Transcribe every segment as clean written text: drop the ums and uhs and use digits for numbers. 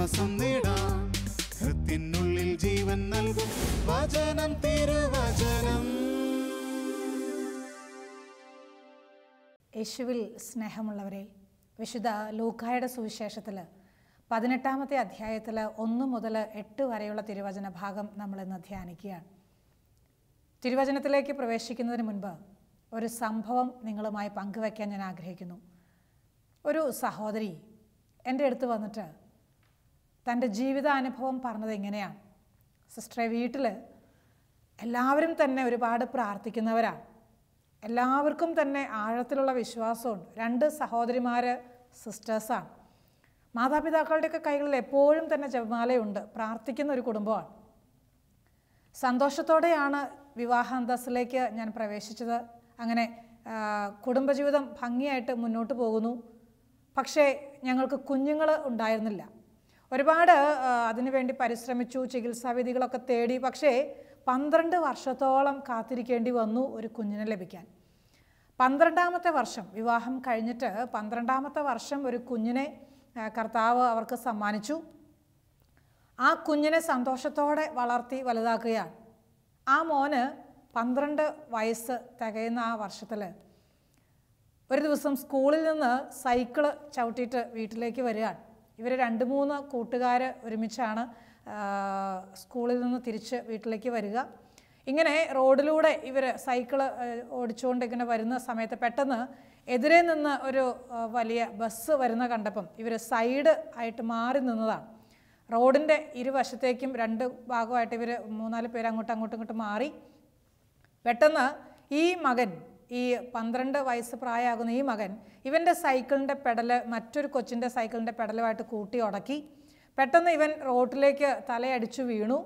ആശ്വാസം നേടാം. ഹൃത്തിനുള്ളിൽ ജീവൻ നൽകും വചനം, തിരുവചനം. യേശുവിൽ സ്നേഹമുള്ളവരെ, വിശുദ്ധ ലൂക്കായുടെ സുവിശേഷത്തിൽ 18-ാമത്തെ അധ്യായത്തിൽ 1 മുതൽ 8 വരെയുള്ള തിരുവചന ഭാഗം നമ്മളിന്ന് ധ്യാനിക്കുകയാണ്. തിരുവചനത്തിലേക്ക് പ്രവേശിക്കുന്നതിന് മുൻപ് ഒരു സംഭവം നിങ്ങളുമായി പങ്കുവയ്ക്കാൻ ഞാൻ ആഗ്രഹിക്കുന്നു. ഒരു സഹോദരി എൻ്റെ അടുത്ത് വന്നിട്ട് തൻ്റെ ജീവിതാനുഭവം പറഞ്ഞത് ഇങ്ങനെയാണ്. സിസ്റ്ററെ, വീട്ടിൽ എല്ലാവരും തന്നെ ഒരുപാട് പ്രാർത്ഥിക്കുന്നവരാണ്. എല്ലാവർക്കും തന്നെ ആഴത്തിലുള്ള വിശ്വാസമുണ്ട്. 2 സഹോദരിമാർ സിസ്റ്റേഴ്സാണ്. മാതാപിതാക്കളുടെയൊക്കെ കൈകളിൽ എപ്പോഴും തന്നെ ജപമാലയുണ്ട്. പ്രാർത്ഥിക്കുന്ന ഒരു കുടുംബമാണ്. സന്തോഷത്തോടെയാണ് വിവാഹാന്തസ്സിലേക്ക് ഞാൻ പ്രവേശിച്ചത്. അങ്ങനെ കുടുംബജീവിതം ഭംഗിയായിട്ട് മുന്നോട്ട് പോകുന്നു. പക്ഷേ ഞങ്ങൾക്ക് കുഞ്ഞുങ്ങൾ ഉണ്ടായിരുന്നില്ല. ഒരുപാട് അതിനുവേണ്ടി പരിശ്രമിച്ചു, ചികിത്സാവിധികളൊക്കെ തേടി. പക്ഷേ 12 വർഷത്തോളം കാത്തിരിക്കേണ്ടി വന്നു ഒരു കുഞ്ഞിനെ ലഭിക്കാൻ. 12-ാമത്തെ വർഷം വിവാഹം കഴിഞ്ഞിട്ട് 12-ാമത്തെ വർഷം ഒരു കുഞ്ഞിനെ കർത്താവ് അവർക്ക് സമ്മാനിച്ചു. ആ കുഞ്ഞിനെ സന്തോഷത്തോടെ വളർത്തി വലുതാക്കുകയാണ്. ആ മോന് 12 വയസ്സ് തികയുന്ന ആ വർഷത്തിൽ ഒരു ദിവസം സ്കൂളിൽ നിന്ന് സൈക്കിള് ചവിട്ടിയിട്ട് വീട്ടിലേക്ക് വരികയാണ്. ഇവർ 2-3 കൂട്ടുകാർ ഒരുമിച്ചാണ് സ്കൂളിൽ നിന്ന് തിരിച്ച് വീട്ടിലേക്ക് വരിക. ഇങ്ങനെ റോഡിലൂടെ ഇവർ സൈക്കിള് ഓടിച്ചുകൊണ്ട് ഇങ്ങനെ വരുന്ന സമയത്ത് പെട്ടെന്ന് എതിരെ നിന്ന് ഒരു വലിയ ബസ് വരുന്ന കണ്ടപ്പം ഇവർ സൈഡ് ആയിട്ട് മാറി നിന്നതാണ്. റോഡിൻ്റെ ഇരുവശത്തേക്കും 2 ഭാഗമായിട്ട് ഇവർ 3-4 പേര് അങ്ങോട്ടും മാറി. പെട്ടെന്ന് ഈ മകൻ, ഈ 12 വയസ്സ് പ്രായമാകുന്ന ഈ മകൻ ഇവൻ്റെ സൈക്കിളിൻ്റെ പെഡല് മറ്റൊരു കൊച്ചിൻ്റെ സൈക്കിളിൻ്റെ പെഡലുമായിട്ട് കൂട്ടി ഉടക്കി. പെട്ടെന്ന് ഇവൻ റോഡിലേക്ക് തലയടിച്ചു വീണു.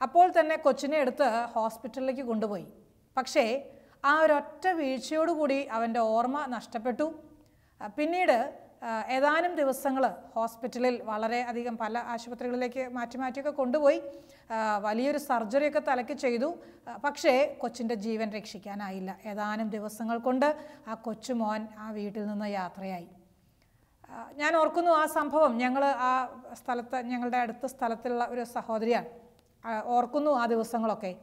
അപ്പോൾ തന്നെ കൊച്ചിനെ എടുത്ത് ഹോസ്പിറ്റലിലേക്ക് കൊണ്ടുപോയി. പക്ഷേ ആ ഒരൊറ്റ വീഴ്ചയോടുകൂടി അവൻ്റെ ഓർമ്മ നഷ്ടപ്പെട്ടു. പിന്നീട് ഏതാനും ദിവസങ്ങൾ ഹോസ്പിറ്റലിൽ വളരെ അധികം പല ആശുപത്രികളിലേക്ക് മാറ്റിയൊക്കെ കൊണ്ടുപോയി. വലിയൊരു സർജറിയൊക്കെ തലയ്ക്ക് ചെയ്തു. പക്ഷേ കൊച്ചിൻ്റെ ജീവൻ രക്ഷിക്കാനായില്ല. ഏതാനും ദിവസങ്ങൾ കൊണ്ട് ആ കൊച്ചുമോൻ ആ വീട്ടിൽ നിന്ന് യാത്രയായി. ഞാൻ ഓർക്കുന്നു ആ സംഭവം. ഞങ്ങൾ ആ സ്ഥലത്ത്, ഞങ്ങളുടെ അടുത്ത സ്ഥലത്തുള്ള ഒരു സഹോദരിയാണ്. ഓർക്കുന്നു ആ ദിവസങ്ങളൊക്കെ.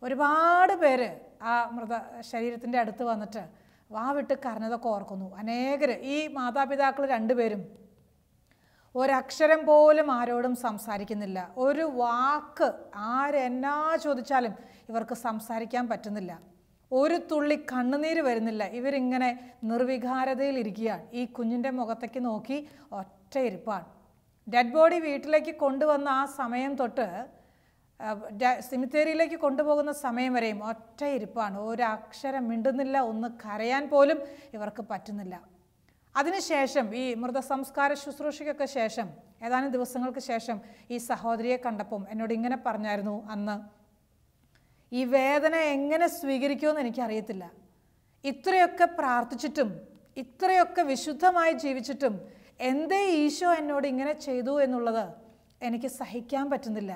ഒരുപാട് പേര് ആ മൃത ശരീരത്തിൻ്റെ അടുത്ത് വന്നിട്ട് വാവിട്ട് കരഞ്ഞതൊക്കെ ഓർക്കുന്നു. അനേകർ, ഈ മാതാപിതാക്കൾ 2 പേരും ഒരക്ഷരം പോലും ആരോടും സംസാരിക്കുന്നില്ല. ഒരു വാക്ക് ആരെന്നാ ചോദിച്ചാലും ഇവർക്ക് സംസാരിക്കാൻ പറ്റുന്നില്ല. ഒരു തുള്ളി കണ്ണുനീര് വരുന്നില്ല. ഇവരിങ്ങനെ നിർവികാരതയിൽ ഇരിക്കുകയാണ്. ഈ കുഞ്ഞിൻ്റെ മുഖത്തേക്ക് നോക്കി ഒറ്റ ഇരിപ്പാണ്. ഡെഡ് ബോഡി വീട്ടിലേക്ക് കൊണ്ടുവന്ന ആ സമയം തൊട്ട് സിമിത്തേരിയിലേക്ക് കൊണ്ടുപോകുന്ന സമയം വരെയും ഒറ്റ ഇരിപ്പാണ്. ഒരക്ഷരം മിണ്ടുന്നില്ല. ഒന്ന് കരയാൻ പോലും ഇവർക്ക് പറ്റുന്നില്ല. അതിനുശേഷം ഈ മൃതസംസ്കാര ശുശ്രൂഷയ്ക്കൊക്കെ ശേഷം ഏതാനും ദിവസങ്ങൾക്ക് ശേഷം ഈ സഹോദരിയെ കണ്ടപ്പം എന്നോട് ഇങ്ങനെ പറഞ്ഞായിരുന്നു, അന്ന് ഈ വേദന എങ്ങനെ സ്വീകരിക്കുമെന്ന് എനിക്കറിയത്തില്ല. ഇത്രയൊക്കെ പ്രാർത്ഥിച്ചിട്ടും ഇത്രയൊക്കെ വിശുദ്ധമായി ജീവിച്ചിട്ടും എന്തേ ഈശോ എന്നോട് ഇങ്ങനെ ചെയ്തു എന്നുള്ളത് എനിക്ക് സഹിക്കാൻ പറ്റുന്നില്ല.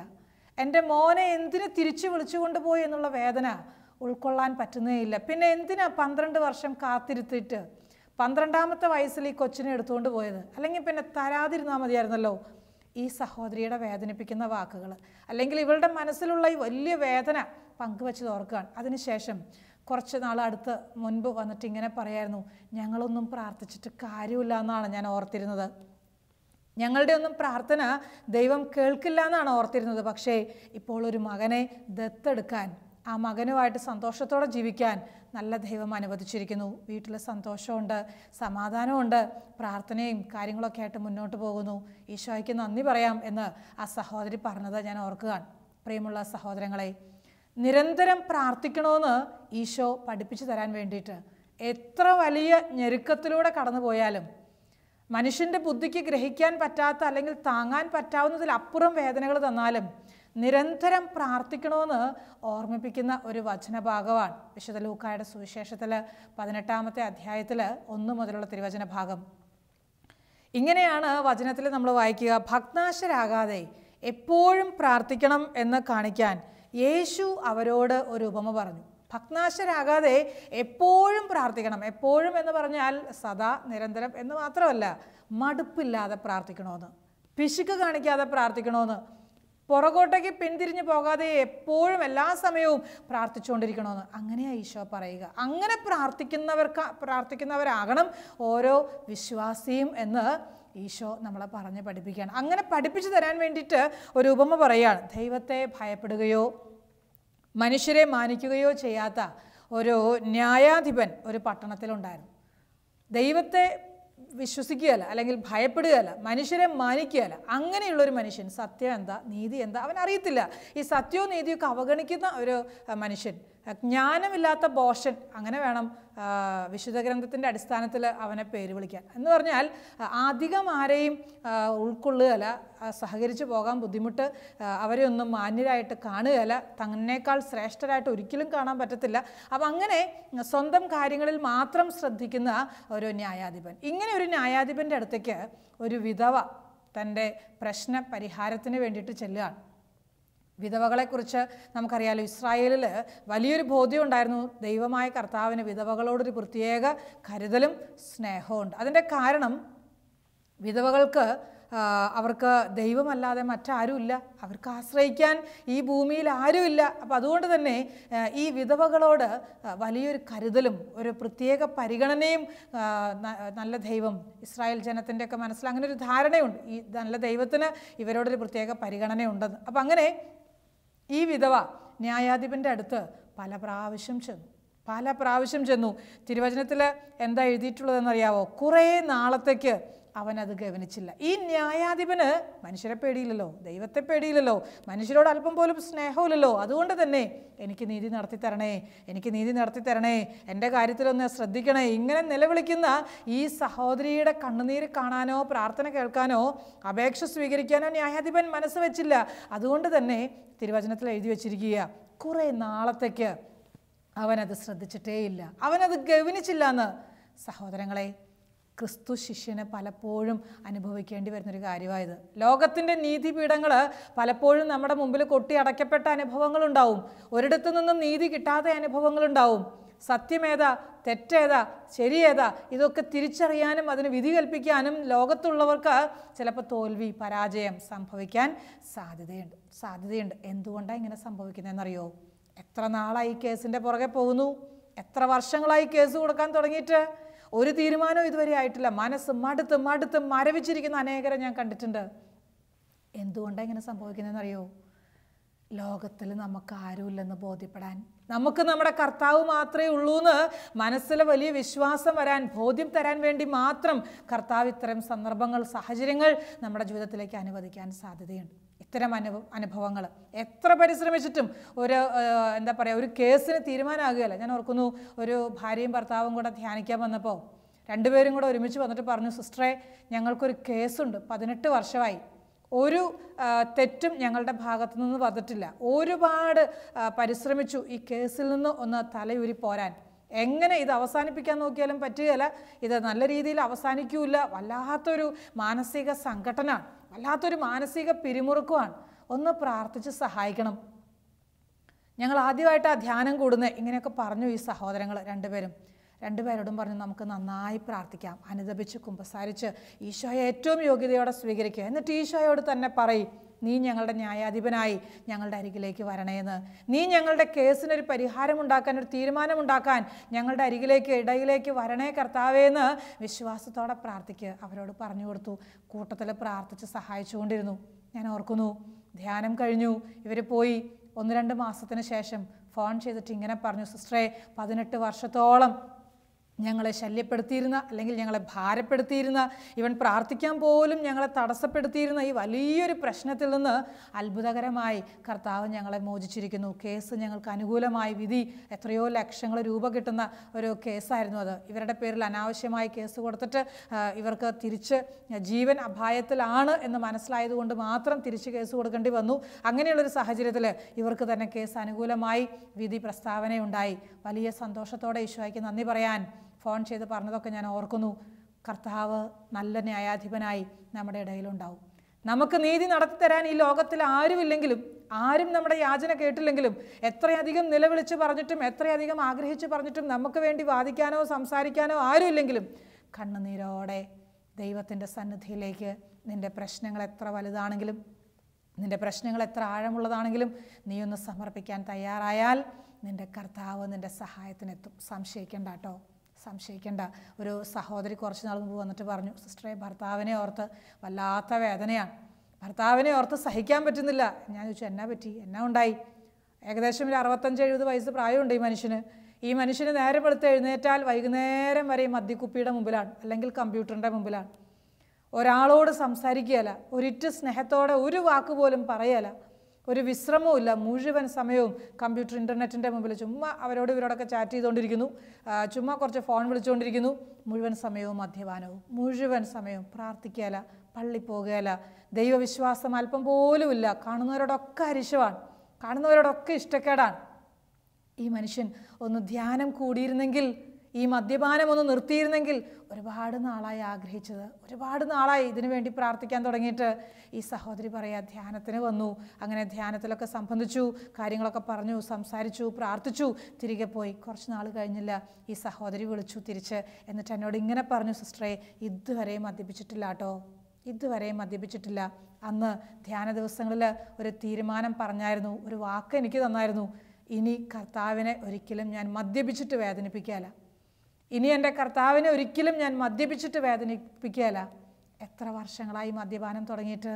എൻ്റെ മോനെ എന്തിനു തിരിച്ചു വിളിച്ചു കൊണ്ടുപോയി എന്നുള്ള വേദന ഉൾക്കൊള്ളാൻ പറ്റുന്നേയില്ല. പിന്നെ എന്തിനാ 12 വർഷം കാത്തിരുത്തിയിട്ട് 12-ാമത്തെ വയസ്സിൽ ഈ കൊച്ചിനെ എടുത്തുകൊണ്ട് പോയത്? അല്ലെങ്കിൽ പിന്നെ തരാതിരുന്നാൽ മതിയായിരുന്നല്ലോ. ഈ സഹോദരിയുടെ വേദനിപ്പിക്കുന്ന വാക്കുകൾ, അല്ലെങ്കിൽ ഇവളുടെ മനസ്സിലുള്ള ഈ വലിയ വേദന പങ്കുവെച്ച് ഓർക്കുകയാണ്. അതിനുശേഷം കുറച്ച് നാൾ മുൻപ് വന്നിട്ട് ഇങ്ങനെ പറയായിരുന്നു, ഞങ്ങളൊന്നും പ്രാർത്ഥിച്ചിട്ട് കാര്യമില്ല എന്നാണ് ഞാൻ ഓർത്തിരുന്നത്. ഞങ്ങളുടെ ഒന്നും പ്രാർത്ഥന ദൈവം കേൾക്കില്ല എന്നാണ് ഓർത്തിരുന്നത്. പക്ഷേ ഇപ്പോൾ ഒരു മകനെ ദത്തെടുക്കാൻ, ആ മകനുമായിട്ട് സന്തോഷത്തോടെ ജീവിക്കാൻ നല്ല ദൈവം അനുവദിച്ചിരിക്കുന്നു. വീട്ടിൽ സന്തോഷമുണ്ട്, സമാധാനമുണ്ട്, പ്രാർത്ഥനയും കാര്യങ്ങളൊക്കെ ആയിട്ട് മുന്നോട്ട് പോകുന്നു. ഈശോയ്ക്ക് നന്ദി പറയാം എന്ന് ആ സഹോദരി പറഞ്ഞത് ഞാൻ ഓർക്കുകയാണ്. പ്രിയമുള്ള സഹോദരങ്ങളെ, നിരന്തരം പ്രാർത്ഥിക്കണമെന്ന് ഈശോ പഠിപ്പിച്ചു തരാൻ വേണ്ടിയിട്ട് എത്ര വലിയ ഞെരുക്കത്തിലൂടെ കടന്നു പോയാലും, മനുഷ്യൻ്റെ ബുദ്ധിക്ക് ഗ്രഹിക്കാൻ പറ്റാത്ത അല്ലെങ്കിൽ താങ്ങാൻ പറ്റാവുന്നതിലപ്പുറം വേദനകൾ തന്നാലും നിരന്തരം പ്രാർത്ഥിക്കണമെന്ന് ഓർമ്മിപ്പിക്കുന്ന ഒരു വചനഭാഗമാണ് വിശുദ്ധ ലൂക്കായുടെ സുവിശേഷത്തിൽ 18-ാമത്തെ അധ്യായത്തിൽ 1 മുതലുള്ള തിരുവചന ഭാഗം. ഇങ്ങനെയാണ് വചനത്തിൽ നമ്മൾ വായിക്കുക. ഭഗ്നാശരാകാതെ എപ്പോഴും പ്രാർത്ഥിക്കണം എന്ന് കാണിക്കാൻ യേശു അവരോട് ഒരു ഉപമ പറഞ്ഞു. ഭഗ്നാശരാകാതെ എപ്പോഴും പ്രാർത്ഥിക്കണം. എപ്പോഴും എന്ന് പറഞ്ഞാൽ സദാ, നിരന്തരം എന്ന് മാത്രമല്ല, മടുപ്പില്ലാതെ പ്രാർത്ഥിക്കണമെന്ന്. പിശുക്ക് കാണിക്കാതെ പ്രാർത്ഥിക്കണമെന്ന്, പുറകോട്ടേക്ക് പിന്തിരിഞ്ഞു പോകാതെ എപ്പോഴും എല്ലാ സമയവും പ്രാർത്ഥിച്ചുകൊണ്ടിരിക്കണമെന്ന്. അങ്ങനെയാണ് ഈശോ പറയുക. അങ്ങനെ പ്രാർത്ഥിക്കുന്നവരാകണം ഓരോ വിശ്വാസിയും എന്ന് ഈശോ നമ്മളെ പറഞ്ഞ് പഠിപ്പിക്കുകയാണ്. അങ്ങനെ പഠിപ്പിച്ചു തരാൻ വേണ്ടിയിട്ട് ഒരു ഉപമ പറയുകയാണ്. ദൈവത്തെ ഭയപ്പെടുകയോ മനുഷ്യരെ മാനിക്കുകയോ ചെയ്യാത്ത ഒരു ന്യായാധിപൻ ഒരു പട്ടണത്തിലുണ്ടായിരുന്നു. ദൈവത്തെ വിശ്വസിക്കുകയല്ല, അല്ലെങ്കിൽ ഭയപ്പെടുകയല്ല, മനുഷ്യരെ മാനിക്കുകയല്ല. അങ്ങനെയുള്ളൊരു മനുഷ്യൻ സത്യം എന്താ, നീതി എന്താ അവൻ അറിയത്തില്ല. ഈ സത്യവും നീതിയൊക്കെ അവഗണിക്കുന്ന ഒരു മനുഷ്യൻ, ജ്ഞാനമില്ലാത്ത ബോഷൻ, അങ്ങനെ വേണം വിശുദ്ധ ഗ്രന്ഥത്തിൻ്റെ അടിസ്ഥാനത്തിൽ അവനെ പേര് വിളിക്കാൻ. എന്ന് പറഞ്ഞാൽ അധികം ആരെയും ഉൾക്കൊള്ളുകയല്ല, സഹകരിച്ചു പോകാൻ ബുദ്ധിമുട്ട്, അവരെ ഒന്നും മാന്യരായിട്ട് കാണുകയല്ല, തന്നേക്കാൾ ശ്രേഷ്ഠരായിട്ട് ഒരിക്കലും കാണാൻ പറ്റത്തില്ല. അപ്പം അങ്ങനെ സ്വന്തം കാര്യങ്ങളിൽ മാത്രം ശ്രദ്ധിക്കുന്ന ഒരു ന്യായാധിപൻ. ഇങ്ങനെ ഒരു ന്യായാധിപൻ്റെ അടുത്തേക്ക് ഒരു വിധവ തൻ്റെ പ്രശ്ന പരിഹാരത്തിന് വേണ്ടിയിട്ട് ചെല്ലുകയാണ്. വിധവകളെക്കുറിച്ച് നമുക്കറിയാലോ, ഇസ്രായേലിൽ വലിയൊരു ബോധ്യം ഉണ്ടായിരുന്നു. ദൈവമായ കർത്താവിന് വിധവകളോടൊരു പ്രത്യേക കരുതലും സ്നേഹവും ഉണ്ട്. അതിൻ്റെ കാരണം വിധവകൾക്ക് അവർക്ക് ദൈവമല്ലാതെ മറ്റാരുമില്ല, അവർക്ക് ആശ്രയിക്കാൻ ഈ ഭൂമിയിൽ ആരുമില്ല. അപ്പം അതുകൊണ്ട് തന്നെ ഈ വിധവകളോട് വലിയൊരു കരുതലും ഒരു പ്രത്യേക പരിഗണനയും നല്ല ദൈവം, ഇസ്രായേൽ ജനത്തിൻ്റെയൊക്കെ മനസ്സിൽ അങ്ങനെ ഒരു ധാരണയുണ്ട്, ഈ നല്ല ദൈവത്തിന് ഇവരോടൊരു പ്രത്യേക പരിഗണനയുണ്ടെന്ന്. അപ്പം അങ്ങനെ ഈ വിധവ ന്യായാധിപൻ്റെ അടുത്ത് പല പ്രാവശ്യം ചെന്നു. തിരുവചനത്തിൽ എന്താ എഴുതിയിട്ടുള്ളതെന്നറിയാവോ? കുറേ നാളത്തേക്ക് അവനത് ഗവനിച്ചില്ല. ഈ ന്യായാധിപന് മനുഷ്യരെ പേടിയില്ലല്ലോ, ദൈവത്തെ പേടിയില്ലല്ലോ, മനുഷ്യരോട് അല്പം പോലും സ്നേഹമില്ലല്ലോ. അതുകൊണ്ട് തന്നെ എനിക്ക് നീതി നടത്തി തരണേ, എൻ്റെ കാര്യത്തിലൊന്ന് ശ്രദ്ധിക്കണേ, ഇങ്ങനെ നിലവിളിക്കുന്ന ഈ സഹോദരിയുടെ കണ്ണുനീര് കാണാനോ പ്രാർത്ഥന കേൾക്കാനോ അപേക്ഷ സ്വീകരിക്കാനോ ന്യായാധിപൻ മനസ്സ് വെച്ചില്ല. അതുകൊണ്ട് തന്നെ തിരുവചനത്തിൽ എഴുതി വച്ചിരിക്കുക, കുറേ നാളത്തേക്ക് അവനത് ശ്രദ്ധിച്ചിട്ടേയില്ല, അവനത് ഗവനിച്ചില്ല എന്ന്. സഹോദരങ്ങളെ, ക്രിസ്തു ശിഷ്യന് പലപ്പോഴും അനുഭവിക്കേണ്ടി വരുന്നൊരു കാര്യമായത്. ലോകത്തിൻ്റെ നീതിപീഠങ്ങൾ പലപ്പോഴും നമ്മുടെ മുമ്പിൽ കൊട്ടി അടയ്ക്കപ്പെട്ട അനുഭവങ്ങളുണ്ടാവും. ഒരിടത്തു നിന്നും നീതി കിട്ടാത്ത അനുഭവങ്ങളുണ്ടാവും. സത്യമേതാ, തെറ്റേതാ, ശരിയേതാ, ഇതൊക്കെ തിരിച്ചറിയാനും അതിന് വിധി കൽപ്പിക്കാനും ലോകത്തുള്ളവർക്ക് ചിലപ്പോൾ തോൽവി, പരാജയം സംഭവിക്കാൻ സാധ്യതയുണ്ട്. എന്തുകൊണ്ടാണ് ഇങ്ങനെ സംഭവിക്കുന്നതെന്നറിയോ? എത്ര നാളായി കേസിൻ്റെ പുറകെ പോകുന്നു, എത്ര വർഷങ്ങളായി കേസ് കൊടുക്കാൻ തുടങ്ങിയിട്ട് ഒരു തീരുമാനവും ഇതുവരെ ആയിട്ടില്ല. മനസ്സ് മടുത്ത് മരവിച്ചിരിക്കുന്ന അനേകരെ ഞാൻ കണ്ടിട്ടുണ്ട്. എന്തുകൊണ്ടാണ് ഇങ്ങനെ സംഭവിക്കുന്നതെന്നറിയോ? ലോകത്തിൽ നമുക്ക് ആരുമില്ലെന്ന് ബോധ്യപ്പെടാൻ, നമുക്ക് നമ്മുടെ കർത്താവ് മാത്രമേ ഉള്ളൂ എന്ന് മനസ്സിൽ വലിയ വിശ്വാസം വരാൻ, ബോധ്യം തരാൻ വേണ്ടി മാത്രം കർത്താവ് ഇത്തരം സന്ദർഭങ്ങൾ, സാഹചര്യങ്ങൾ നമ്മുടെ ജീവിതത്തിലേക്ക് അനുവദിക്കാൻ സാധ്യതയുണ്ട്. ഇത്തരം അനുഭവങ്ങൾ എത്ര പരിശ്രമിച്ചിട്ടും ഒരു കേസിന് തീരുമാനമാകുകയല്ല. ഞാൻ ഓർക്കുന്നു, ഒരു ഭാര്യയും ഭർത്താവും കൂടെ ധ്യാനിക്കാൻ വന്നപ്പോൾ രണ്ടുപേരും കൂടെ ഒരുമിച്ച് വന്നിട്ട് പറഞ്ഞു, സിസ്റ്ററെ, ഞങ്ങൾക്കൊരു കേസുണ്ട്, 18 വർഷമായി, ഒരു തെറ്റും ഞങ്ങളുടെ ഭാഗത്തു നിന്ന് വന്നിട്ടില്ല, ഒരുപാട് പരിശ്രമിച്ചു ഈ കേസിൽ നിന്ന് ഒന്ന് തലയൂരി പോരാൻ, എങ്ങനെ ഇത് അവസാനിപ്പിക്കാൻ നോക്കിയാലും പറ്റുകയില്ല, ഇത് നല്ല രീതിയിൽ അവസാനിക്കൂല, വല്ലാത്തൊരു മാനസിക സംഘടനയാണ്, വല്ലാത്തൊരു മാനസിക പിരിമുറുക്കമാണ്, ഒന്ന് പ്രാർത്ഥിച്ച് സഹായിക്കണം. ഞങ്ങൾ ആദ്യമായിട്ട് ആ ധ്യാനം കൂടുന്നത് ഇങ്ങനെയൊക്കെ പറഞ്ഞു. ഈ സഹോദരങ്ങൾ രണ്ടുപേരോടും പറഞ്ഞു, നമുക്ക് നന്നായി പ്രാർത്ഥിക്കാം, അനുദപിച്ച് കുമ്പസാരിച്ച് ഈശോയെ ഏറ്റവും യോഗ്യതയോടെ സ്വീകരിക്കുക. എന്നിട്ട് ഈശോയോട് തന്നെ പറയും, നീ ഞങ്ങളുടെ ന്യായാധിപനായി ഞങ്ങളുടെ അരികിലേക്ക് വരണേന്ന്, നീ ഞങ്ങളുടെ കേസിനൊരു പരിഹാരമുണ്ടാക്കാൻ, ഒരു തീരുമാനമുണ്ടാക്കാൻ ഞങ്ങളുടെ ഇടയിലേക്ക് വരണേ കർത്താവേന്ന് വിശ്വാസത്തോടെ പ്രാർത്ഥിക്കുക. അവരോട് പറഞ്ഞു കൊടുത്തു. കൂട്ടത്തിൽ പ്രാർത്ഥിച്ച് സഹായിച്ചുകൊണ്ടിരുന്നു. ഞാൻ ഓർക്കുന്നു, ധ്യാനം കഴിഞ്ഞു, ഇവർ പോയി 1-2 മാസത്തിന് ശേഷം ഫോൺ ചെയ്തിട്ട് ഇങ്ങനെ പറഞ്ഞു, സിസ്റ്ററെ, 18 വർഷത്തോളം ഞങ്ങളെ ശല്യപ്പെടുത്തിയിരുന്ന, അല്ലെങ്കിൽ ഞങ്ങളെ ഭാരപ്പെടുത്തിയിരുന്ന, ഇവൻ പ്രാർത്ഥിക്കാൻ പോലും ഞങ്ങളെ തടസ്സപ്പെടുത്തിയിരുന്ന ഈ വലിയൊരു പ്രശ്നത്തിൽ നിന്ന് അത്ഭുതകരമായി കർത്താവ് ഞങ്ങളെ മോചിച്ചിരിക്കുന്നു. കേസ് ഞങ്ങൾക്ക് അനുകൂലമായി വിധി, എത്രയോ ലക്ഷങ്ങൾ രൂപ കിട്ടുന്ന ഒരു കേസായിരുന്നു അത്. ഇവരുടെ പേരിൽ അനാവശ്യമായി കേസ് കൊടുത്തിട്ട് ഇവർക്ക് തിരിച്ച് ജീവൻ അപായത്തിലാണ് എന്ന് മനസ്സിലായതുകൊണ്ട് മാത്രം തിരിച്ച് കേസ് കൊടുക്കേണ്ടി വന്നു. അങ്ങനെയുള്ളൊരു സാഹചര്യത്തിൽ ഇവർക്ക് തന്നെ കേസ് അനുകൂലമായി വിധി പ്രസ്താവനയുണ്ടായി. വലിയ സന്തോഷത്തോടെ ഈശോയ്ക്ക് നന്ദി പറയാൻ ഫോൺ ചെയ്ത് പറഞ്ഞതൊക്കെ ഞാൻ ഓർക്കുന്നു. കർത്താവ് നല്ല ന്യായാധിപനായി നമ്മുടെ ഇടയിലുണ്ടാവും. നമുക്ക് നീതി നടത്തി തരാൻ ഈ ലോകത്തിൽ ആരുമില്ലെങ്കിലും, ആരും നമ്മുടെ യാചന കേട്ടില്ലെങ്കിലും, എത്രയധികം നിലവിളിച്ച് പറഞ്ഞിട്ടും എത്രയധികം ആഗ്രഹിച്ച് പറഞ്ഞിട്ടും നമുക്ക് വേണ്ടി വാദിക്കാനോ സംസാരിക്കാനോ ആരുമില്ലെങ്കിലും, കണ്ണുനീരോടെ ദൈവത്തിൻ്റെ സന്നിധിയിലേക്ക് നിൻ്റെ പ്രശ്നങ്ങൾ എത്ര വലുതാണെങ്കിലും നിൻ്റെ പ്രശ്നങ്ങൾ എത്ര ആഴമുള്ളതാണെങ്കിലും നീ ഒന്ന് സമർപ്പിക്കാൻ തയ്യാറായാൽ നിൻ്റെ കർത്താവ് നിൻ്റെ സഹായത്തിനെത്തും. സംശയിക്കണ്ട കേട്ടോ, സംശയിക്കണ്ട. ഒരു സഹോദരി കുറച്ച് നാൾ മുമ്പ് വന്നിട്ട് പറഞ്ഞു, സിസ്റ്ററെ ഭർത്താവിനെ ഓർത്ത് വല്ലാത്ത വേദനയാണ്, ഭർത്താവിനെ ഓർത്ത് സഹിക്കാൻ പറ്റുന്നില്ല. ഞാൻ ചോദിച്ചു എന്നാ പറ്റി, എന്നാ ഉണ്ടായി? ഏകദേശം ഒരു 65-70 വയസ്സ് പ്രായമുണ്ട് ഈ മനുഷ്യന് നേരെ വെളുത്ത് എഴുന്നേറ്റാൽ വൈകുന്നേരം വരെ മദ്യക്കുപ്പിയുടെ മുമ്പിലാണ്, അല്ലെങ്കിൽ കമ്പ്യൂട്ടറിൻ്റെ മുമ്പിലാണ്. ഒരാളോട് സംസാരിക്കുകയല്ല, ഒരിറ്റ് സ്നേഹത്തോടെ ഒരു വാക്ക് പോലും പറയല, ഒരു വിശ്രമവും ഇല്ല. മുഴുവൻ സമയവും കമ്പ്യൂട്ടർ ഇൻ്റർനെറ്റിൻ്റെ മുമ്പിൽ ചുമ്മാ ഇവരോടൊക്കെ ചാറ്റ് ചെയ്തുകൊണ്ടിരിക്കുന്നു, ചുമ്മാ കുറച്ച് ഫോൺ വിളിച്ചുകൊണ്ടിരിക്കുന്നു. മുഴുവൻ സമയവും മദ്യപാനവും, മുഴുവൻ സമയവും പ്രാർത്ഥിക്കുകയല്ല, പള്ളി പോകുകയല്ല, ദൈവവിശ്വാസം അല്പം പോലും ഇല്ല. കാണുന്നവരോടൊക്കെ അരിശമാണ്, കാണുന്നവരോടൊക്കെ ഇഷ്ടക്കേടാണ്. ഈ മനുഷ്യൻ ഒന്ന് ധ്യാനം കൂടിയിരുന്നെങ്കിൽ, ഈ മദ്യപാനം ഒന്ന് നിർത്തിയിരുന്നെങ്കിൽ, ഒരുപാട് നാളായി ആഗ്രഹിച്ചത്, ഒരുപാട് നാളായി ഇതിനു വേണ്ടി പ്രാർത്ഥിക്കാൻ തുടങ്ങിയിട്ട്. ഈ സഹോദരി പറയാ ധ്യാനത്തിന് വന്നു, അങ്ങനെ ധ്യാനത്തിലൊക്കെ സംബന്ധിച്ചു, കാര്യങ്ങളൊക്കെ പറഞ്ഞു, സംസാരിച്ചു, പ്രാർത്ഥിച്ചു, തിരികെ പോയി. കുറച്ച് നാൾ കഴിഞ്ഞില്ല ഈ സഹോദരി വിളിച്ചു തിരിച്ച്, എന്നിട്ട് എന്നോട് ഇങ്ങനെ പറഞ്ഞു, സിസ്റ്ററെ ഇതുവരെ മദ്യപിച്ചിട്ടില്ല കേട്ടോ, ഇതുവരെ മദ്യപിച്ചിട്ടില്ല. അന്ന് ധ്യാന ദിവസങ്ങളിൽ ഒരു തീരുമാനം പറഞ്ഞായിരുന്നു, ഒരു വാക്ക് എനിക്ക് തന്നായിരുന്നു, ഇനി കർത്താവിനെ ഒരിക്കലും ഞാൻ മദ്യപിച്ചിട്ട് വേദനിപ്പിക്കുകയല്ല, ഇനി എൻ്റെ കർത്താവിനെ ഒരിക്കലും ഞാൻ മദ്യപിച്ചിട്ട് വേദനിപ്പിക്കുകയല്ല. എത്ര വർഷങ്ങളായി മദ്യപാനം തുടങ്ങിയിട്ട്.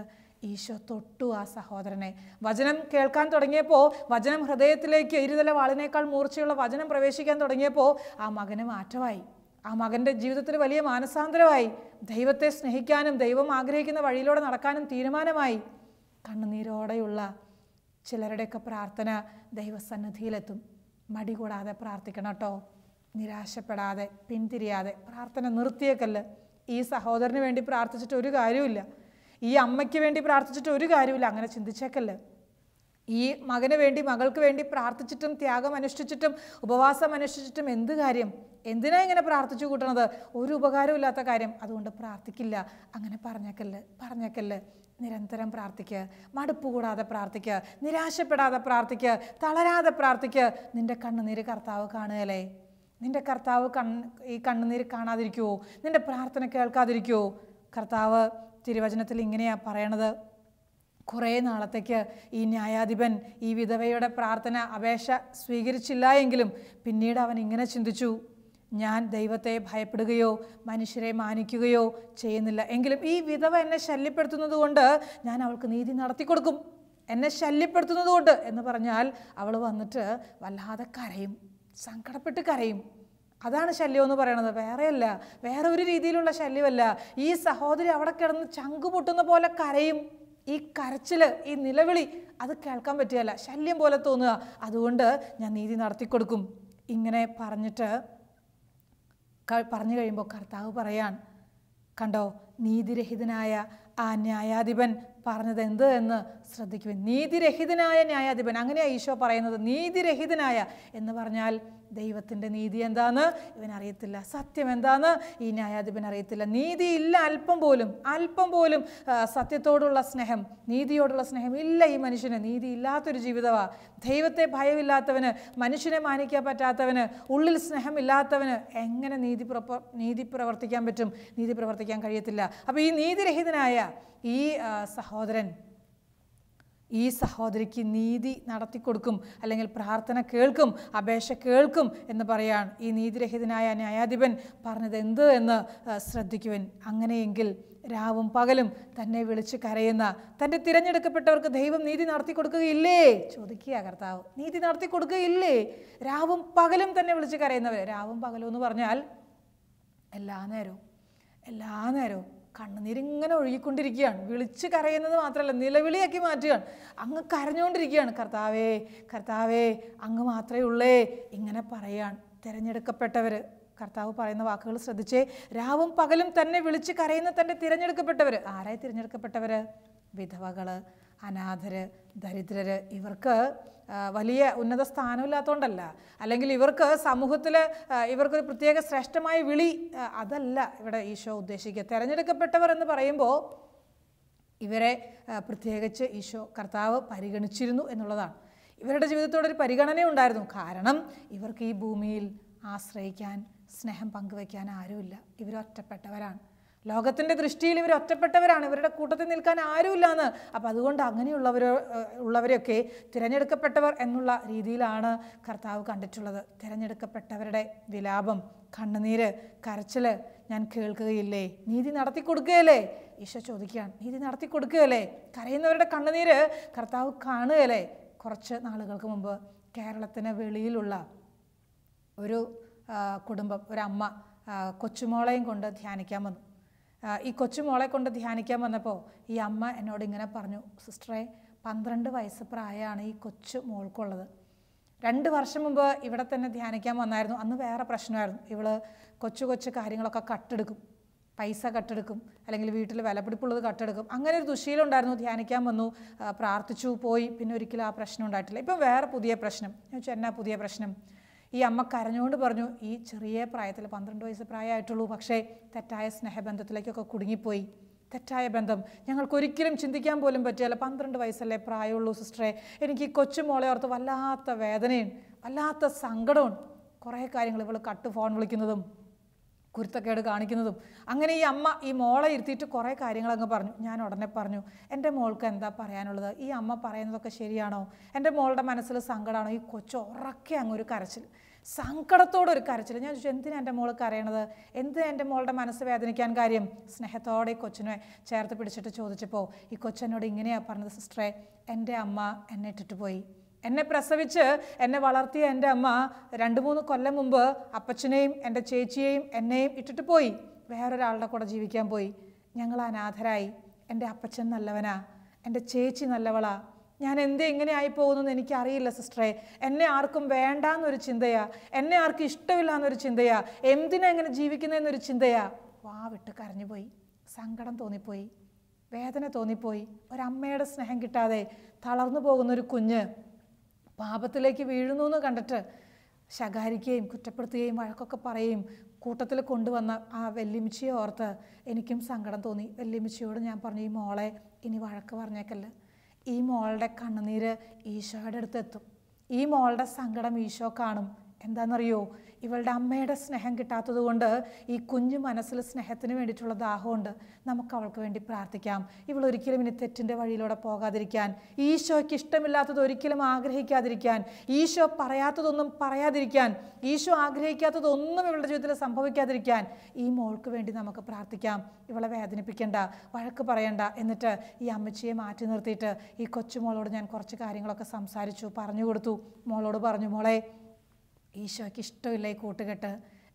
ഈശോ തൊട്ടു ആ സഹോദരനെ. വചനം കേൾക്കാൻ തുടങ്ങിയപ്പോൾ, വചനം ഹൃദയത്തിലേക്ക് ഇരുതല വാളിനേക്കാൾ മൂർച്ചയുള്ള വചനം പ്രവേശിക്കാൻ തുടങ്ങിയപ്പോൾ ആ മകന് മാറ്റമായി, ആ മകൻ്റെ ജീവിതത്തിൽ വലിയ മാനസാന്തരമായി. ദൈവത്തെ സ്നേഹിക്കാനും ദൈവം ആഗ്രഹിക്കുന്ന വഴിയിലൂടെ നടക്കാനും തീരുമാനമായി. കണ്ണുനീരോടെയുള്ള ചിലരുടെയൊക്കെ പ്രാർത്ഥന ദൈവസന്നിധിയിലെത്തും. മടി കൂടാതെ പ്രാർത്ഥിക്കണം കേട്ടോ, നിരാശപ്പെടാതെ പിന്തിരിയാതെ. പ്രാർത്ഥന നിർത്തിയേക്കല്ല്. ഈ സഹോദരന് വേണ്ടി പ്രാർത്ഥിച്ചിട്ട് ഒരു കാര്യമില്ല, ഈ അമ്മയ്ക്ക് വേണ്ടി പ്രാർത്ഥിച്ചിട്ട് ഒരു കാര്യമില്ല, അങ്ങനെ ചിന്തിച്ചേക്കല്ല്. ഈ മകന് വേണ്ടി മകൾക്ക് വേണ്ടി പ്രാർത്ഥിച്ചിട്ടും ത്യാഗം അനുഷ്ഠിച്ചിട്ടും ഉപവാസം അനുഷ്ഠിച്ചിട്ടും എന്ത് കാര്യം? എന്തിനാ ഇങ്ങനെ പ്രാർത്ഥിച്ചു കൂട്ടണത്? ഒരു ഉപകാരമില്ലാത്ത കാര്യം. അതുകൊണ്ട് പ്രാർത്ഥിക്കില്ല. അങ്ങനെ പറഞ്ഞേക്കല്ല്. നിരന്തരം പ്രാർത്ഥിക്കുക, മടുപ്പ് കൂടാതെ പ്രാർത്ഥിക്കുക, നിരാശപ്പെടാതെ പ്രാർത്ഥിക്കുക, തളരാതെ പ്രാർത്ഥിക്കുക. നിന്റെ കണ്ണുനീര് കർത്താവ് കാണുകയല്ലേ? നിന്റെ കർത്താവ് ഈ കണ്ണുനീര് കാണാതിരിക്കുമോ? നിന്റെ പ്രാർത്ഥന കേൾക്കാതിരിക്കുമോ? കർത്താവ് തിരുവചനത്തിൽ ഇങ്ങനെയാണ് പറയണത്, കുറേ നാളത്തേക്ക് ഈ ന്യായാധിപൻ ഈ വിധവയുടെ പ്രാർത്ഥന അപേക്ഷ സ്വീകരിച്ചില്ല എങ്കിലും പിന്നീട് അവൻ ഇങ്ങനെ ചിന്തിച്ചു, ഞാൻ ദൈവത്തെ ഭയപ്പെടുകയോ മനുഷ്യരെ മാനിക്കുകയോ ചെയ്യുന്നില്ല, എങ്കിലും ഈ വിധവ എന്നെ ശല്യപ്പെടുത്തുന്നത് കൊണ്ട് ഞാൻ അവൾക്ക് നീതി നടത്തിക്കൊടുക്കും. എന്നെ ശല്യപ്പെടുത്തുന്നത് കൊണ്ട് എന്ന് പറഞ്ഞാൽ അവൾ വന്നിട്ട് വല്ലാതെ കരയും, സങ്കടപ്പെട്ട് കരയും. അതാണ് ശല്യം എന്ന് പറയണത്, വേറെയല്ല, വേറെ ഒരു രീതിയിലുള്ള ശല്യമല്ല. ഈ സഹോദരി അവിടെ കിടന്ന് ചങ്കു പൊട്ടുന്ന പോലെ കരയും. ഈ കരച്ചില്, ഈ നിലവിളി അത് കേൾക്കാൻ പറ്റുകയല്ല, ശല്യം പോലെ തോന്നുക. അതുകൊണ്ട് ഞാൻ നീതി നടത്തിക്കൊടുക്കും. ഇങ്ങനെ പറഞ്ഞു കഴിയുമ്പോൾ കർത്താവ് പറയാൻ, കണ്ടോ നീതിരഹിതനായ ആ ന്യായാധിപൻ പറഞ്ഞത് എന്ത് എന്ന് ശ്രദ്ധിക്കുവിൻ. നീതിരഹിതനായ ന്യായാധിപൻ, അങ്ങനെയാണ് ഈശോ പറയുന്നത്. നീതിരഹിതനായ എന്ന് പറഞ്ഞാൽ ദൈവത്തിൻ്റെ നീതി എന്താന്ന് ഇവനറിയത്തില്ല, സത്യം എന്താന്ന് ഈ ന്യായാധിപൻ അറിയത്തില്ല. നീതിയില്ല അല്പം പോലും സത്യത്തോടുള്ള സ്നേഹം, നീതിയോടുള്ള സ്നേഹം ഇല്ല ഈ മനുഷ്യന്. നീതി ഇല്ലാത്തൊരു ജീവിതമാണ്. ദൈവത്തെ ഭയമില്ലാത്തവന്, മനുഷ്യനെ മാനിക്കാൻ പറ്റാത്തവന്, ഉള്ളിൽ സ്നേഹമില്ലാത്തവന് എങ്ങനെ നീതി പ്രവർത്തിക്കാൻ പറ്റും? നീതി പ്രവർത്തിക്കാൻ കഴിയത്തില്ല. അപ്പോൾ ഈ നീതിരഹിതനായ ഈ സഹോദരൻ ഈ സഹോദരിക്ക് നീതി നടത്തിക്കൊടുക്കും, അല്ലെങ്കിൽ പ്രാർത്ഥന കേൾക്കും, അപേക്ഷ കേൾക്കും എന്ന് പറയാൻ ഈ നീതിരഹിതനായ ന്യായാധിപൻ പറഞ്ഞത് എന്ത് എന്ന് ശ്രദ്ധിക്കുവൻ. അങ്ങനെയെങ്കിൽ രാവും പകലും തന്നെ വിളിച്ച് കരയുന്ന തൻ്റെ തിരഞ്ഞെടുക്കപ്പെട്ടവർക്ക് ദൈവം നീതി നടത്തി കൊടുക്കുകയില്ലേ? ചോദിക്കുക കർത്താവ്. നീതി നടത്തി കൊടുക്കുകയില്ലേ? രാവും പകലും തന്നെ വിളിച്ച് കരയുന്നവർ. രാവും പകലും എന്ന് പറഞ്ഞാൽ എല്ലാ നേരവും കണ്ണുനീരിങ്ങനെ ഒഴുകിക്കൊണ്ടിരിക്കുകയാണ്. വിളിച്ച് കരയുന്നത് മാത്രമല്ല, നിലവിളിയാക്കി മാറ്റുകയാണ്. അങ്ങ് കരഞ്ഞുകൊണ്ടിരിക്കുകയാണ്. കർത്താവേ അങ്ങ് മാത്രമേ ഉള്ളേ ഇങ്ങനെ പറയാൻ. തിരഞ്ഞെടുക്കപ്പെട്ടവർ, കർത്താവ് പറയുന്ന വാക്കുകൾ ശ്രദ്ധിച്ചേ. രാവും പകലും തന്നെ വിളിച്ച് കരയുന്ന തൻ്റെ തിരഞ്ഞെടുക്കപ്പെട്ടവർ. ആരായി തിരഞ്ഞെടുക്കപ്പെട്ടവർ? വിധവകൾ, അനാഥര്, ദരിദ്രര്. ഇവർക്ക് വലിയ ഉന്നത സ്ഥാനമില്ലാത്തതുകൊണ്ടല്ല, അല്ലെങ്കിൽ ഇവർക്ക് സമൂഹത്തിൽ ഇവർക്കൊരു പ്രത്യേക ശ്രേഷ്ഠമായ വിളി അതല്ല ഇവിടെ ഈശോ ഉദ്ദേശിക്കുക. തിരഞ്ഞെടുക്കപ്പെട്ടവർ എന്ന് പറയുമ്പോൾ ഇവരെ പ്രത്യേകിച്ച് കർത്താവ് പരിഗണിച്ചിരുന്നു എന്നുള്ളതാണ്. ഇവരുടെ ജീവിതത്തോടൊരു പരിഗണന ഉണ്ടായിരുന്നു. കാരണം ഇവർക്ക് ഈ ഭൂമിയിൽ ആശ്രയിക്കാൻ, സ്നേഹം പങ്കുവയ്ക്കാൻ ആരുമില്ല. ഇവരൊറ്റപ്പെട്ടവരാണ്. ലോകത്തിൻ്റെ ദൃഷ്ടിയിൽ ഇവർ ഒറ്റപ്പെട്ടവരാണ്, ഇവരുടെ കൂട്ടത്തിൽ നിൽക്കാൻ ആരുമില്ലാന്ന്. അപ്പം അതുകൊണ്ട് ഉള്ളവരെയൊക്കെ തിരഞ്ഞെടുക്കപ്പെട്ടവർ എന്നുള്ള രീതിയിലാണ് കർത്താവ് കണ്ടിട്ടുള്ളത്. തിരഞ്ഞെടുക്കപ്പെട്ടവരുടെ വിലാപം, കണ്ണുനീര്, കരച്ചിൽ ഞാൻ കേൾക്കുകയില്ലേ? നീതി നടത്തി കൊടുക്കുകയല്ലേ? ഈശോ ചോദിക്കുകയാണ്, നീതി നടത്തി കൊടുക്കുകയല്ലേ? കരയുന്നവരുടെ കണ്ണുനീര് കർത്താവ് കാണുകയല്ലേ? കുറച്ച് നാളുകൾക്ക് മുമ്പ് കേരളത്തിന് വെളിയിലുള്ള ഒരു കുടുംബം, ഒരമ്മ കൊച്ചുമോളെയും കൊണ്ട് ധ്യാനിക്കാൻ വന്നു. ഈ കൊച്ചുമോളെ കൊണ്ട് ധ്യാനിക്കാൻ വന്നപ്പോൾ ഈ അമ്മ എന്നോട് ഇങ്ങനെ പറഞ്ഞു, സിസ്റ്ററെ 12 വയസ്സ് പ്രായമാണ് ഈ കൊച്ചു മോൾക്കുള്ളത്. 2 വർഷം മുമ്പ് ഇവിടെ തന്നെ ധ്യാനിക്കാൻ വന്നായിരുന്നു. അന്ന് വേറെ പ്രശ്നമായിരുന്നു. ഇവള് കൊച്ചു കാര്യങ്ങളൊക്കെ കട്ടെടുക്കും, പൈസ കട്ടെടുക്കും, അല്ലെങ്കിൽ വീട്ടിൽ വിലപിടിപ്പുള്ളത് കട്ടെടുക്കും. അങ്ങനെ ഒരു ദുശീലം ഉണ്ടായിരുന്നു. ധ്യാനിക്കാൻ വന്നു, പ്രാർത്ഥിച്ചു, പോയി, പിന്നെ ഒരിക്കലും ആ പ്രശ്നം ഉണ്ടായിട്ടില്ല. ഇപ്പം വേറെ പുതിയ പ്രശ്നം. ഞാൻ ചോദിച്ചു, എന്നാ പുതിയ പ്രശ്നം? ഈ അമ്മ കരഞ്ഞുകൊണ്ട് പറഞ്ഞു, ഈ ചെറിയ പ്രായത്തിൽ 12 വയസ്സ് പ്രായമായിട്ടുള്ളൂ, പക്ഷേ തെറ്റായ സ്നേഹബന്ധത്തിലേക്കൊക്കെ കുടുങ്ങിപ്പോയി. തെറ്റായ ബന്ധം ഞങ്ങൾക്കൊരിക്കലും ചിന്തിക്കാൻ പോലും പറ്റില്ല. 12 വയസ്സല്ലേ പ്രായമുള്ളൂ സിസ്റ്ററെ, എനിക്ക് ഈ കൊച്ചുമോളെ ഓർത്ത് വല്ലാത്ത വേദനയും വല്ലാത്ത സങ്കടവും. കുറേ കാര്യങ്ങൾ, ഇവൾ ഫോൺ വിളിക്കുന്നതും കുരുത്തക്കേട് കാണിക്കുന്നതും. അങ്ങനെ ഈ അമ്മ ഈ മോളെ ഇരുത്തിയിട്ട് കുറേ കാര്യങ്ങൾ അങ്ങ് പറഞ്ഞു. ഞാൻ ഉടനെ പറഞ്ഞു, എൻ്റെ മോൾക്ക് എന്താ പറയാനുള്ളത്? ഈ അമ്മ പറയുന്നതൊക്കെ ശരിയാണോ? എൻ്റെ മോളുടെ മനസ്സിൽ സങ്കടമാണോ? ഈ കൊച്ചു ഉറക്കെ അങ്ങൊരു കരച്ചിൽ, സങ്കടത്തോടൊരു കരച്ചിൽ. ഞാൻ ചോദിച്ചു, എന്തിനാണ് എൻ്റെ മോൾ കരയണത്? എന്തിനാ എൻ്റെ മോളുടെ മനസ്സ് വേദനിക്കാൻ കാര്യം? സ്നേഹത്തോടെ ഈ കൊച്ചിനെ ചേർത്ത് പിടിച്ചിട്ട് ചോദിച്ചപ്പോൾ ഈ കൊച്ചെന്നോട് ഇങ്ങനെയാണ് പറഞ്ഞത്, സിസ്റ്ററെ, എൻ്റെ അമ്മ എന്നെ ഇട്ടിട്ട് പോയി. എന്നെ പ്രസവിച്ച് എന്നെ വളർത്തിയ എൻ്റെ അമ്മ 2-3 കൊല്ലം മുമ്പ് അപ്പച്ചനെയും എൻ്റെ ചേച്ചിയെയും എന്നെയും ഇട്ടിട്ട് പോയി, വേറൊരാളുടെ കൂടെ ജീവിക്കാൻ പോയി. ഞങ്ങൾ അനാഥരായി. എൻ്റെ അപ്പച്ചൻ നല്ലവനാ, എൻ്റെ ചേച്ചി നല്ലവളാ. ഞാൻ എന്തേ ഇങ്ങനെ ആയി പോകുന്നു എനിക്കറിയില്ല സിസ്റ്ററെ. എന്നെ ആർക്കും വേണ്ടാന്നൊരു ചിന്തയാ, എന്നെ ആർക്കും ഇഷ്ടമില്ല എന്നൊരു ചിന്തയാ, എന്തിനാ ഇങ്ങനെ ജീവിക്കുന്നതെന്നൊരു ചിന്തയാ. വിട്ട് കരഞ്ഞുപോയി, സങ്കടം തോന്നിപ്പോയി, വേദന തോന്നിപ്പോയി. ഒരമ്മയുടെ സ്നേഹം കിട്ടാതെ തളർന്നു പോകുന്നൊരു കുഞ്ഞ് പാപത്തിലേക്ക് വീഴുന്നു എന്ന് കണ്ടിട്ട് ശകാരിക്കുകയും കുറ്റപ്പെടുത്തുകയും വഴക്കൊക്കെ പറയുകയും കൂട്ടത്തിൽ കൊണ്ടുവന്ന ആ വല്യമ്മച്ചിയെ ഓർത്ത് എനിക്കും സങ്കടം തോന്നി. വല്യമ്മച്ചിയോട് ഞാൻ പറഞ്ഞു, ഈ മോളെ ഇനി വഴക്ക് പറഞ്ഞേക്കല്ല. ഈ മോളുടെ കണ്ണുനീര് ഈശോയുടെ അടുത്ത് എത്തും. ഈ മോളുടെ സങ്കടം ഈശോ കാണും. എന്താണെന്നറിയോ? ഇവളുടെ അമ്മയുടെ സ്നേഹം കിട്ടാത്തത് കൊണ്ട് ഈ കുഞ്ഞു മനസ്സിൽ സ്നേഹത്തിന് വേണ്ടിയിട്ടുള്ള ദാഹമുണ്ട്. നമുക്ക് അവൾക്ക് വേണ്ടി പ്രാർത്ഥിക്കാം. ഇവൾ ഒരിക്കലും ഇനി തെറ്റിൻ്റെ വഴിയിലൂടെ പോകാതിരിക്കാൻ, ഈശോയ്ക്ക് ഇഷ്ടമില്ലാത്തത് ഒരിക്കലും ആഗ്രഹിക്കാതിരിക്കാൻ, ഈശോ പറയാത്തതൊന്നും പറയാതിരിക്കാൻ, ഈശോ ആഗ്രഹിക്കാത്തതൊന്നും ഇവളുടെ ജീവിതത്തിൽ സംഭവിക്കാതിരിക്കാൻ ഈ മോൾക്ക് വേണ്ടി നമുക്ക് പ്രാർത്ഥിക്കാം. ഇവളെ വേദനിപ്പിക്കേണ്ട, വഴക്ക് പറയണ്ട. എന്നിട്ട് ഈ അമ്മച്ചിയെ മാറ്റി നിർത്തിയിട്ട് ഈ കൊച്ചുമോളോട് ഞാൻ കുറച്ച് കാര്യങ്ങളൊക്കെ സംസാരിച്ചു, പറഞ്ഞു കൊടുത്തു. മോളോട് പറഞ്ഞു, മോളെ, ഈശോയ്ക്ക് ഇഷ്ടമില്ല ഈ കൂട്ടുകെട്ട്.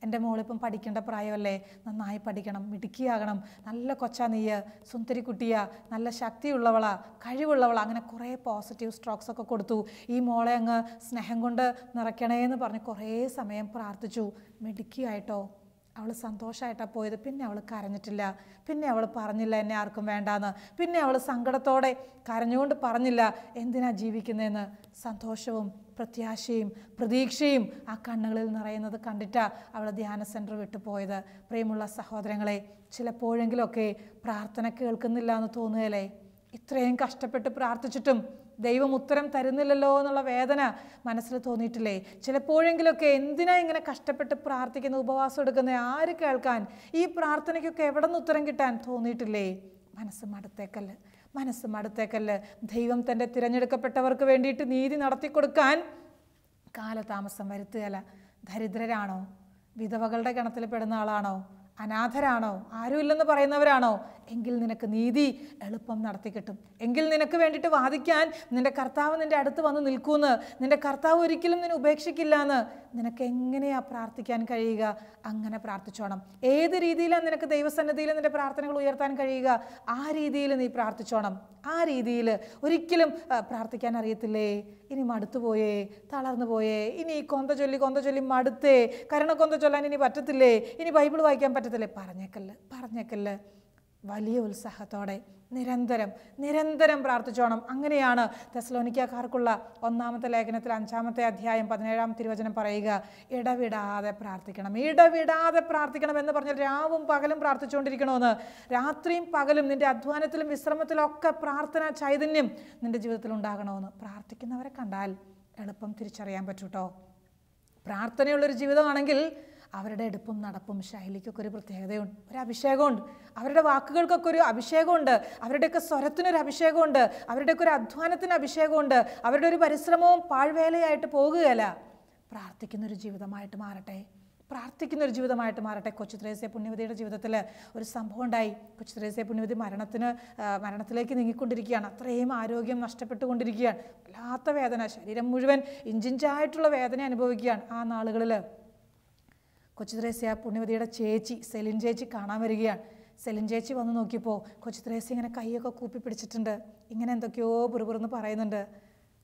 എൻ്റെ മോളിപ്പം പഠിക്കേണ്ട പ്രായമല്ലേ, നന്നായി പഠിക്കണം, മിടുക്കിയാകണം, നല്ല കൊച്ചാ നീയ്, സുന്ദരി കുട്ടിയാ, നല്ല ശക്തിയുള്ളവളാ, കഴിവുള്ളവളാ. അങ്ങനെ കുറേ പോസിറ്റീവ് സ്ട്രോക്സ് ഒക്കെ കൊടുത്തു. ഈ മോളെ അങ്ങ് സ്നേഹം കൊണ്ട് നിറയ്ക്കണേന്ന് പറഞ്ഞ് കുറേ സമയം പ്രാർത്ഥിച്ചു. മിടുക്കിയായിട്ടോ, അവൾ സന്തോഷമായിട്ടാണ് പോയത്. പിന്നെ അവൾ കരഞ്ഞിട്ടില്ല, പിന്നെ അവൾ പറഞ്ഞില്ല എന്നെ ആർക്കും വേണ്ടാന്ന്, പിന്നെ അവൾ സങ്കടത്തോടെ കരഞ്ഞുകൊണ്ട് പറഞ്ഞില്ല എന്തിനാ ജീവിക്കുന്നതെന്ന്. സന്തോഷവും പ്രത്യാശയും പ്രതീക്ഷയും ആ കണ്ണുകളിൽ നിറയുന്നത് കണ്ടിട്ടാണ് അവൾ ധ്യാന സെൻറ്റർ വിട്ടുപോയത്. പ്രിയമുള്ള സഹോദരങ്ങളെ, ചിലപ്പോഴെങ്കിലൊക്കെ പ്രാർത്ഥന കേൾക്കുന്നില്ല എന്ന് തോന്നുകയല്ലേ? ഇത്രയും കഷ്ടപ്പെട്ട് പ്രാർത്ഥിച്ചിട്ടും ദൈവം ഉത്തരം തരുന്നില്ലല്ലോ എന്നുള്ള വേദന മനസ്സിൽ തോന്നിയിട്ടില്ലേ? ചിലപ്പോഴെങ്കിലൊക്കെ എന്തിനാ ഇങ്ങനെ കഷ്ടപ്പെട്ട് പ്രാർത്ഥിക്കുന്ന, ഉപവാസം എടുക്കുന്ന, ആര് കേൾക്കാൻ? ഈ പ്രാർത്ഥനയ്ക്കൊക്കെ എവിടെ നിന്ന് ഉത്തരം കിട്ടാൻ തോന്നിയിട്ടില്ലേ? മനസ്സ് മടുത്തേക്കല്ല്. ദൈവം തൻ്റെ തിരഞ്ഞെടുക്കപ്പെട്ടവർക്ക് വേണ്ടിയിട്ട് നീതി നടത്തി കൊടുക്കാൻ കാലതാമസം വരുത്തുകയല്ല. ദരിദ്രരാണോ? വിധവകളുടെ ഗണത്തിൽ പെടുന്ന ആളാണോ? അനാഥരാണോ? ആരുമില്ലെന്ന് പറയുന്നവരാണോ? എങ്കിൽ നിനക്ക് നീതി എളുപ്പം നടത്തി കിട്ടും. എങ്കിൽ നിനക്ക് വേണ്ടിയിട്ട് വാദിക്കാൻ നിന്റെ കർത്താവ് നിന്റെ അടുത്ത് വന്ന് നിൽക്കൂന്ന്, നിന്റെ കർത്താവ് ഒരിക്കലും നിന്നെ ഉപേക്ഷിക്കില്ല എന്ന് നിനക്ക് എങ്ങനെയാ പ്രാർത്ഥിക്കാൻ കഴിയുക? അങ്ങനെ പ്രാർത്ഥിച്ചോണം. ഏത് രീതിയിലാണ് നിനക്ക് ദൈവസന്നിധിയിൽ നിന്റെ പ്രാർത്ഥനകൾ ഉയർത്താൻ കഴിയുക? ആ രീതിയിൽ നീ പ്രാർത്ഥിച്ചോണം. ആ രീതിയിൽ ഒരിക്കലും പ്രാർത്ഥിക്കാൻ അറിയത്തില്ലേ? ഇനി മടുത്തുപോയേ, തളർന്നു പോയേ, ഇനി കൊന്ത ചൊല്ലി മടുത്തേ, കരുണക്കൊന്ത ചൊല്ലാൻ ഇനി പറ്റത്തില്ലേ, ഇനി ബൈബിൾ വായിക്കാൻ പറ്റത്തില്ലേ? പറഞ്ഞേക്കല്ല്. വലിയ ഉത്സാഹത്തോടെ നിരന്തരം പ്രാർത്ഥിച്ചോണം. അങ്ങനെയാണ് തെസ്സലോനിക്കക്കാർക്കുള്ള 1-ാമത്തെ ലേഖനത്തിൽ 5-ാമത്തെ അധ്യായം 17-ാം തിരുവചനം പറയുക, ഇടവിടാതെ പ്രാർത്ഥിക്കണം എന്ന് പറഞ്ഞാൽ രാവും പകലും പ്രാർത്ഥിച്ചുകൊണ്ടിരിക്കണമെന്ന്. രാത്രിയും പകലും നിന്റെ അധ്വാനത്തിലും വിശ്രമത്തിലും ഒക്കെ പ്രാർത്ഥനാ ചൈതന്യം നിന്റെ ജീവിതത്തിൽ ഉണ്ടാകണമെന്ന്. പ്രാർത്ഥിക്കുന്നവരെ കണ്ടാൽ എളുപ്പം തിരിച്ചറിയാൻ പറ്റൂട്ടോ. പ്രാർത്ഥനയുള്ളൊരു ജീവിതമാണെങ്കിൽ അവരുടെ എടുപ്പും നടപ്പും ശൈലിക്കൊക്കെ ഒരു പ്രത്യേകതയുണ്ട്, ഒരു അഭിഷേകമുണ്ട്. അവരുടെ വാക്കുകൾക്കൊക്കെ ഒരു അഭിഷേകമുണ്ട്, അവരുടെയൊക്കെ സ്വരത്തിനൊരു അഭിഷേകമുണ്ട്, അവരുടെയൊക്കെ ഒരു അധ്വാനത്തിന് അഭിഷേകമുണ്ട്. അവരുടെ ഒരു പരിശ്രമവും പാഴ്വേലയായിട്ട് പോകുകയല്ല, പ്രാർത്ഥിക്കുന്നൊരു ജീവിതമായിട്ട് മാറട്ടെ, പ്രാർത്ഥിക്കുന്നൊരു ജീവിതമായിട്ട് മാറട്ടെ. കൊച്ചു ത്രേസ്യ പുണ്യവതിയുടെ ജീവിതത്തിൽ ഒരു സംഭവം ഉണ്ടായി. കൊച്ചു ത്രേസ്യ പുണ്യവതി മരണത്തിലേക്ക് നീങ്ങിക്കൊണ്ടിരിക്കുകയാണ്. അത്രയും ആരോഗ്യം നഷ്ടപ്പെട്ടുകൊണ്ടിരിക്കുകയാണ്. വല്ലാത്ത വേദന, ശരീരം മുഴുവൻ ഇഞ്ചിഞ്ചായിട്ടുള്ള വേദന അനുഭവിക്കുകയാണ്. ആ നാളുകളിൽ കൊച്ചു ത്രേസ്യ പുണ്യവതിയുടെ ചേച്ചി സെലിൻ ചേച്ചി കാണാൻ വരികയാണ്. സെലിൻ ചേച്ചി വന്ന് നോക്കിയപ്പോൾ കൊച്ചു ത്രേസ്യ ഇങ്ങനെ കൈയൊക്കെ കൂപ്പി പിടിച്ചിട്ടുണ്ട്, ഇങ്ങനെ എന്തൊക്കെയോ പുറപുറന്ന് പറയുന്നുണ്ട്.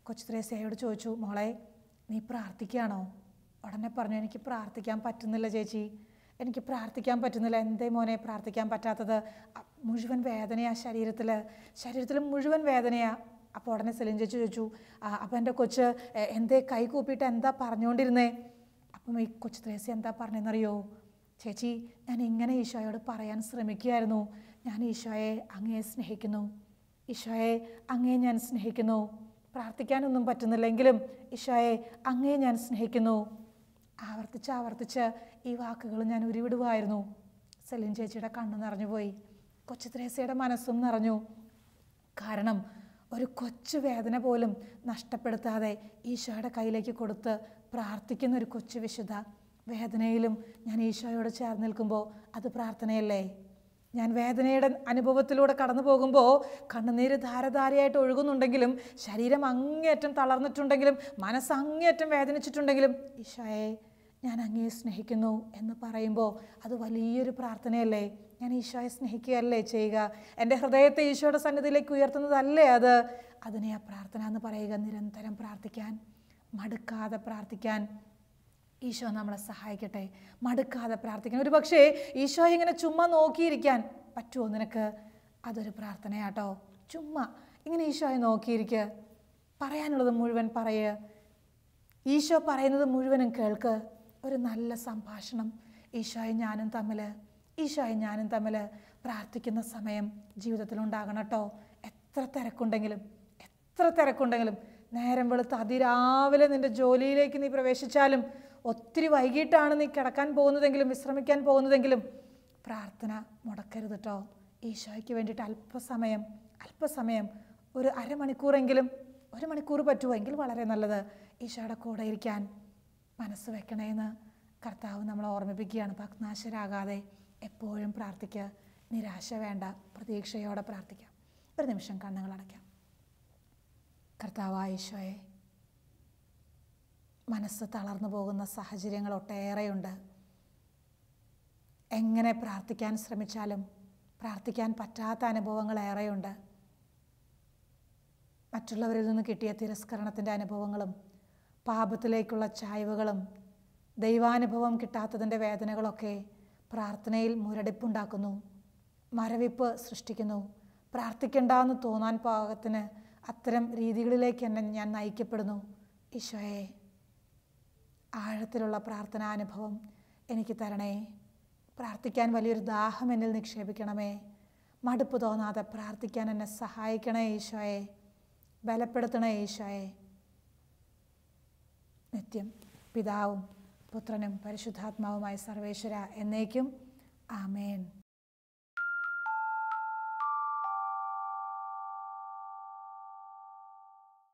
കൊച്ചു ത്രേസ്യയോട് ചോദിച്ചു, മോളെ നീ പ്രാർത്ഥിക്കുകയാണോ? ഉടനെ പറഞ്ഞു, എനിക്ക് പ്രാർത്ഥിക്കാൻ പറ്റുന്നില്ല ചേച്ചി, എനിക്ക് പ്രാർത്ഥിക്കാൻ പറ്റുന്നില്ല. എന്തേ മോനെ പ്രാർത്ഥിക്കാൻ പറ്റാത്തത്? മുഴുവൻ വേദനയാ, ശരീരത്തിൽ മുഴുവൻ വേദനയാ. അപ്പോൾ ഉടനെ സെലിൻ ചേച്ചി ചോദിച്ചു, അപ്പം എൻ്റെ കൊച്ച് എന്തേ കൈ കൂപ്പിയിട്ട് എന്താ പറഞ്ഞുകൊണ്ടിരുന്നേ? അപ്പം ഈ കൊച്ചു ത്രേസ്യ എന്താ പറഞ്ഞതെന്നറിയോ? ചേച്ചി, ഞാൻ ഇങ്ങനെ ഈശോയോട് പറയാൻ ശ്രമിക്കുകയായിരുന്നു, ഞാൻ ഈശോയെ അങ്ങയെ സ്നേഹിക്കുന്നു, ഈശോയെ അങ്ങയെ ഞാൻ സ്നേഹിക്കുന്നു, പ്രാർത്ഥിക്കാനൊന്നും പറ്റുന്നില്ലെങ്കിലും ഈശോയെ അങ്ങയെ ഞാൻ സ്നേഹിക്കുന്നു. ആവർത്തിച്ച് ഈ വാക്കുകൾ ഞാൻ ഉരുവിടുമായിരുന്നു. സെലിൻ ചേച്ചിയുടെ കണ്ണ് നിറഞ്ഞുപോയി, കൊച്ചു ത്രേസ്യയുടെ മനസ്സും നിറഞ്ഞു. കാരണം ഒരു കൊച്ചു വേദന പോലും നഷ്ടപ്പെടുത്താതെ ഈശോയുടെ കയ്യിലേക്ക് കൊടുത്ത് പ്രാർത്ഥിക്കുന്ന ഒരു കൊച്ചു വിശുദ്ധ. വേദനയിലും ഞാൻ ഈശോയോട് ചേർന്ന് നിൽക്കുമ്പോൾ അത് പ്രാർത്ഥനയല്ലേ? ഞാൻ വേദനയുടെ അനുഭവത്തിലൂടെ കടന്നു പോകുമ്പോൾ കണ്ണുനീര് ധാരധാരയായിട്ട് ഒഴുകുന്നുണ്ടെങ്കിലും, ശരീരം അങ്ങേയറ്റം തളർന്നിട്ടുണ്ടെങ്കിലും, മനസ്സ് അങ്ങേയറ്റം വേദനിച്ചിട്ടുണ്ടെങ്കിലും, ഈശോയെ ഞാൻ അങ്ങയെ സ്നേഹിക്കുന്നു എന്ന് പറയുമ്പോൾ അത് വലിയൊരു പ്രാർത്ഥനയല്ലേ? ഞാൻ ഈശോയെ സ്നേഹിക്കുകയല്ലേ ചെയ്യുക? എൻ്റെ ഹൃദയത്തെ ഈശോയുടെ സന്നിധിയിലേക്ക് ഉയർത്തുന്നതല്ലേ അത്? അതിനെ ആ പ്രാർത്ഥന എന്ന് പറയുക. നിരന്തരം പ്രാർത്ഥിക്കാൻ, മടുക്കാതെ പ്രാർത്ഥിക്കാൻ ഈശോ നമ്മളെ സഹായിക്കട്ടെ. മടുക്കാതെ പ്രാർത്ഥിക്കാൻ. ഒരു പക്ഷേ ഈശോ ഇങ്ങനെ ചുമ്മാ നോക്കിയിരിക്കാൻ പറ്റുമോ നിനക്ക്? അതൊരു പ്രാർത്ഥനയാട്ടോ. ചുമ്മാ ഇങ്ങനെ ഈശോയെ നോക്കിയിരിക്കുക, പറയാനുള്ളത് മുഴുവൻ പറയുക, ഈശോ പറയുന്നത് മുഴുവനും കേൾക്ക്. ഒരു നല്ല സംഭാഷണം ഈശോയും ഞാനും തമ്മിൽ പ്രാർത്ഥിക്കുന്ന സമയം ജീവിതത്തിലുണ്ടാകണം കേട്ടോ. എത്ര തിരക്കുണ്ടെങ്കിലും നേരം വെളുത്ത് അതിരാവിലെ നിൻ്റെ ജോലിയിലേക്ക് നീ പ്രവേശിച്ചാലും, ഒത്തിരി വൈകിട്ടാണ് നീ കിടക്കാൻ പോകുന്നതെങ്കിലും വിശ്രമിക്കാൻ പോകുന്നതെങ്കിലും, പ്രാർത്ഥന മുടക്കരുത് കേട്ടോ. ഈശോയ്ക്ക് വേണ്ടിയിട്ട് അല്പസമയം ഒരു അരമണിക്കൂറെങ്കിലും, 1 മണിക്കൂർ പറ്റുമോ എങ്കിൽ വളരെ നല്ലത്, ഈശോയുടെ കൂടെ ഇരിക്കാൻ മനസ്സ് വെക്കണേന്ന് കർത്താവ് നമ്മളെ ഓർമ്മിപ്പിക്കുകയാണ്. ഭഗ്നാശരാകാതെ എപ്പോഴും പ്രാർത്ഥിക്കുക. നിരാശ വേണ്ട, പ്രതീക്ഷയോടെ പ്രാർത്ഥിക്കാം. ഒരു നിമിഷം കണ്ണുകൾ അടയ്ക്കാം. കർത്താവായ ഈശോയെ, മനസ്സ് തളർന്നു പോകുന്ന സാഹചര്യങ്ങൾ ഒട്ടേറെയുണ്ട്. എങ്ങനെ പ്രാർത്ഥിക്കാൻ ശ്രമിച്ചാലും പ്രാർത്ഥിക്കാൻ പറ്റാത്ത അനുഭവങ്ങൾ ഏറെയുണ്ട്. മറ്റുള്ളവരിൽ നിന്ന് കിട്ടിയ തിരസ്കരണത്തിൻ്റെ അനുഭവങ്ങളും, പാപത്തിലേക്കുള്ള ചായ്വുകളും, ദൈവാനുഭവം കിട്ടാത്തതിൻ്റെ വേദനകളൊക്കെ പ്രാർത്ഥനയിൽ മുരടിപ്പുണ്ടാക്കുന്നു, മരവിപ്പ് സൃഷ്ടിക്കുന്നു. പ്രാർത്ഥിക്കണ്ടെന്ന് തോന്നാൻ പാകത്തിന് അത്തരം രീതികളിലേക്ക് എന്നെ ഞാൻ നയിക്കപ്പെടുന്നു. ഈശോയെ, ആഴത്തിലുള്ള പ്രാർത്ഥനാനുഭവം എനിക്ക് തരണേ. പ്രാർത്ഥിക്കാൻ വലിയൊരു ദാഹം എന്നിൽ നിക്ഷേപിക്കണമേ. മടുപ്പ് തോന്നാതെ പ്രാർത്ഥിക്കാൻ എന്നെ സഹായിക്കണേ ഈശോയെ. ബലപ്പെടുത്തണേ ഈശോയെ. നിത്യം പിതാവും പുത്രനും പരിശുദ്ധാത്മാവുമായ സർവേശ്വര എന്നേക്കും ആമേൻ.